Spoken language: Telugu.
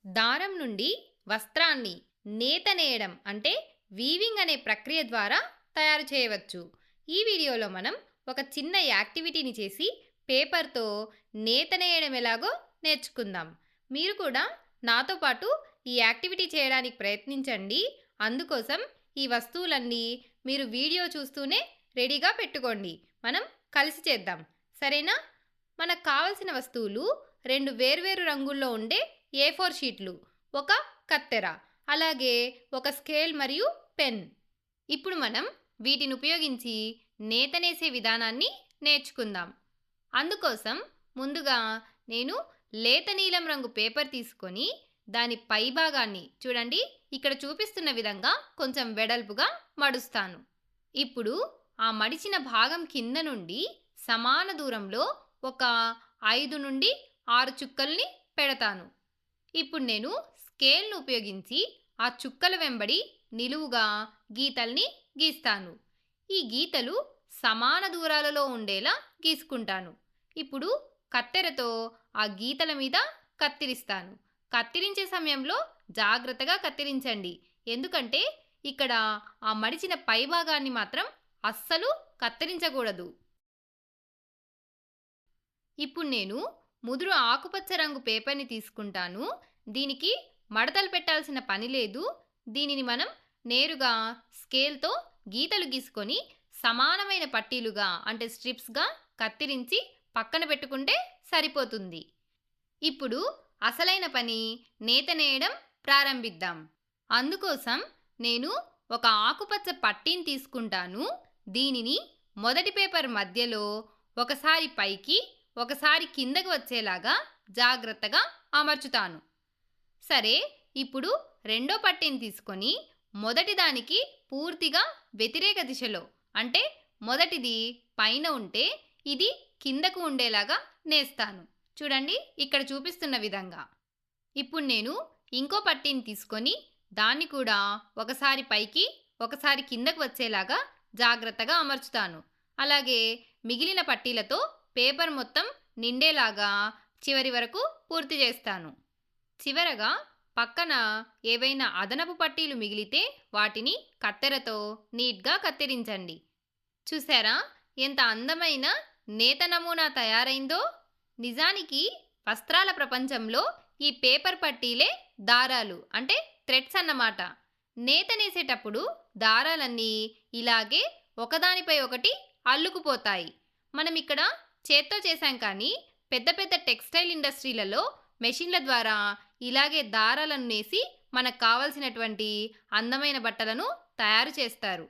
దారం నుండి వస్త్రాన్ని నేత నేయడం అంటే వీవింగ్ అనే ప్రక్రియ ద్వారా తయారు చేయవచ్చు. ఈ వీడియోలో మనం ఒక చిన్న యాక్టివిటీని చేసి పేపర్తో నేత నేయడం ఎలాగో నేర్చుకుందాం. మీరు కూడా నాతో పాటు ఈ యాక్టివిటీ చేయడానికి ప్రయత్నించండి. అందుకోసం ఈ వస్తువులన్నీ మీరు వీడియో చూస్తూనే రెడీగా పెట్టుకోండి. మనం కలిసి చేద్దాం, సరేనా? మనకు కావలసిన వస్తువులు 2 వేర్వేరు రంగుల్లో ఉండే A4 షీట్లు, ఒక కత్తెర, అలాగే ఒక స్కేల్ మరియు పెన్. ఇప్పుడు మనం వీటిని ఉపయోగించి నేతనేసే విధానాన్ని నేర్చుకుందాం. అందుకోసం ముందుగా నేను లేత నీలం రంగు పేపర్ తీసుకొని దాని పై భాగాన్ని చూడండి, ఇక్కడ చూపిస్తున్న విధంగా కొంచెం వెడల్పుగా మడుస్తాను. ఇప్పుడు ఆ మడిచిన భాగం కింద నుండి సమాన దూరంలో ఒక 5 నుండి 6 చుక్కల్ని పెడతాను. ఇప్పుడు నేను స్కేల్ను ఉపయోగించి ఆ చుక్కల వెంబడి నిలువుగా గీతల్ని గీస్తాను. ఈ గీతలు సమాన దూరాలలో ఉండేలా గీసుకుంటాను. ఇప్పుడు కత్తెరతో ఆ గీతల మీద కత్తిరిస్తాను. కత్తిరించే సమయంలో జాగ్రత్తగా కత్తిరించండి, ఎందుకంటే ఇక్కడ ఆ మడిచిన పై భాగాన్ని మాత్రం అస్సలు కత్తిరించకూడదు. ఇప్పుడు నేను ముదురు ఆకుపచ్చ రంగు పేపర్ని తీసుకుంటాను. దీనికి మడతలు పెట్టాల్సిన పని లేదు. దీనిని మనం నేరుగా స్కేల్తో గీతలు గీసుకొని సమానమైన పట్టీలుగా అంటే స్ట్రిప్స్గా కత్తిరించి పక్కన పెట్టుకుంటే సరిపోతుంది. ఇప్పుడు అసలైన పని నేత నేయడం ప్రారంభిద్దాం. అందుకోసం నేను ఒక ఆకుపచ్చ పట్టీని తీసుకుంటాను. దీనిని మొదటి పేపర్ మధ్యలో ఒకసారి పైకి ఒకసారి కిందకి వచ్చేలాగా జాగ్రత్తగా అమర్చుతాను. సరే, ఇప్పుడు రెండో పట్టీని తీసుకొని మొదటి దానికి పూర్తిగా వ్యతిరేక దిశలో, అంటే మొదటిది పైన ఉంటే ఇది కిందకు ఉండేలాగా నేస్తాను. చూడండి, ఇక్కడ చూపిస్తున్న విధంగా. ఇప్పుడు నేను ఇంకో పట్టీని తీసుకొని దాన్ని కూడా ఒకసారి పైకి ఒకసారి కిందకు వచ్చేలాగా జాగ్రత్తగా అమర్చుతాను. అలాగే మిగిలిన పట్టీలతో పేపర్ మొత్తం నిండేలాగా చివరి వరకు పూర్తి చేస్తాను. చివరగా పక్కన ఏవైనా అదనపు పట్టీలు మిగిలితే వాటిని కత్తెరతో నీట్గా కత్తిరించండి. చూసారా ఎంత అందమైన నేత నమూనా తయారైందో? నిజానికి వస్త్రాల ప్రపంచంలో ఈ పేపర్ పట్టీలే దారాలు అంటే థ్రెడ్స్ అన్నమాట. నేత నేసేటప్పుడు దారాలన్నీ ఇలాగే ఒకదానిపై ఒకటి అల్లుకుపోతాయి. మనం ఇక్కడ చేత్తో చేశాం, కానీ పెద్ద పెద్ద టెక్స్టైల్ ఇండస్ట్రీలలో మెషిన్ల ద్వారా ఇలాగే దారాలను నేసి మనకు కావలసినటువంటి అందమైన బట్టలను తయారు చేస్తారు.